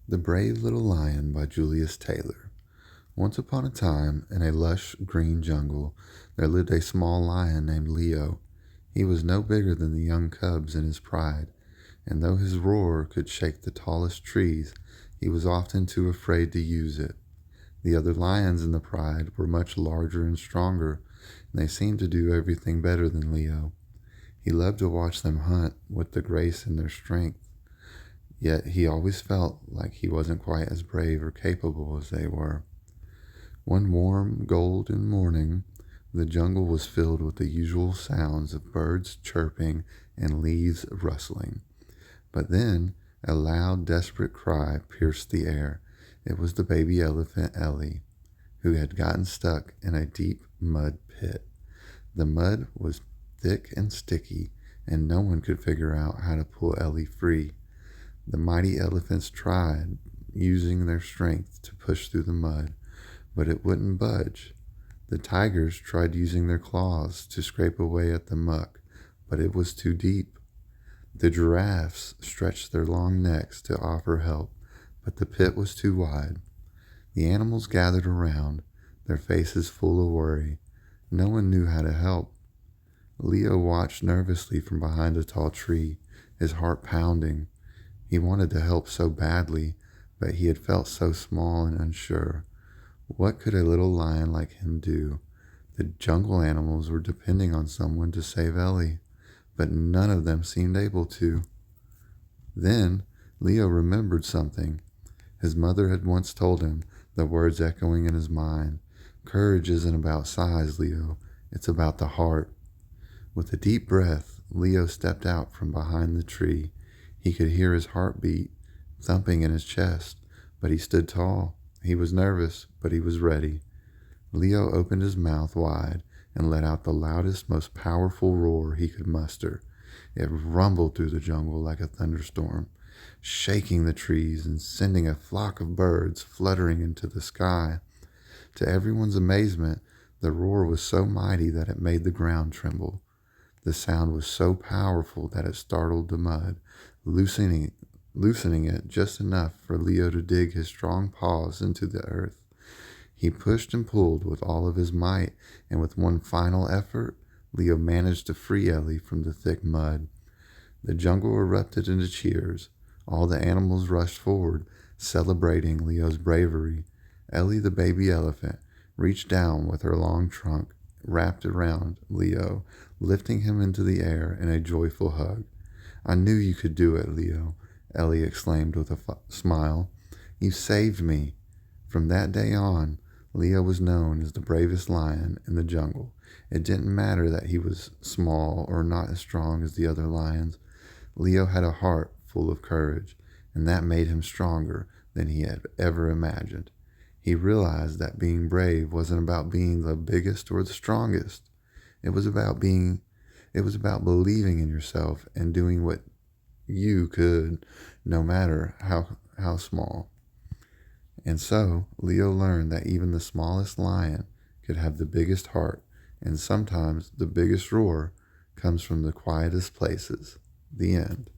The Brave Little Lion by Julius Taylor. Once upon a time, in a lush green jungle, there lived a small lion named Leo. He was no bigger than the young cubs in his pride, and though his roar could shake the tallest trees, he was often too afraid to use it. The other lions in the pride were much larger and stronger, and they seemed to do everything better than Leo. He loved to watch them hunt with the grace in their strength. Yet he always felt like he wasn't quite as brave or capable as they were. One warm, golden morning, the jungle was filled with the usual sounds of birds chirping and leaves rustling. But then a loud, desperate cry pierced the air. It was the baby elephant Ellie, who had gotten stuck in a deep mud pit. The mud was thick and sticky, and no one could figure out how to pull Ellie free. The mighty elephants tried, using their strength to push through the mud, but it wouldn't budge. The tigers tried using their claws to scrape away at the muck, but it was too deep. The giraffes stretched their long necks to offer help, but the pit was too wide. The animals gathered around, their faces full of worry. No one knew how to help. Leo watched nervously from behind a tall tree, his heart pounding. He wanted to help so badly, but he had felt so small and unsure. What could a little lion like him do? The jungle animals were depending on someone to save Ellie, but none of them seemed able to. Then Leo remembered something. His mother had once told him, the words echoing in his mind, "Courage isn't about size, Leo. It's about the heart." With a deep breath, Leo stepped out from behind the tree. He could hear his heartbeat thumping in his chest, but he stood tall. He was nervous, but he was ready. Leo opened his mouth wide and let out the loudest, most powerful roar he could muster. It rumbled through the jungle like a thunderstorm, shaking the trees and sending a flock of birds fluttering into the sky. To everyone's amazement, the roar was so mighty that it made the ground tremble. The sound was so powerful that it startled the mud, loosening it just enough for Leo to dig his strong paws into the earth. He pushed and pulled with all of his might, and with one final effort, Leo managed to free Ellie from the thick mud. The jungle erupted into cheers. All the animals rushed forward, celebrating Leo's bravery. Ellie, the baby elephant, reached down with her long trunk, wrapped around Leo, lifting him into the air in a joyful hug. "I knew you could do it, Leo," Ellie exclaimed with a smile. "You saved me." From that day on, Leo was known as the bravest lion in the jungle. It didn't matter that he was small or not as strong as the other lions. Leo had a heart full of courage, and that made him stronger than he had ever imagined. He realized that being brave wasn't about being the biggest or the strongest. It was about believing in yourself and doing what you could, no matter how small. And so Leo learned that even the smallest lion could have the biggest heart, and sometimes the biggest roar comes from the quietest places. The end.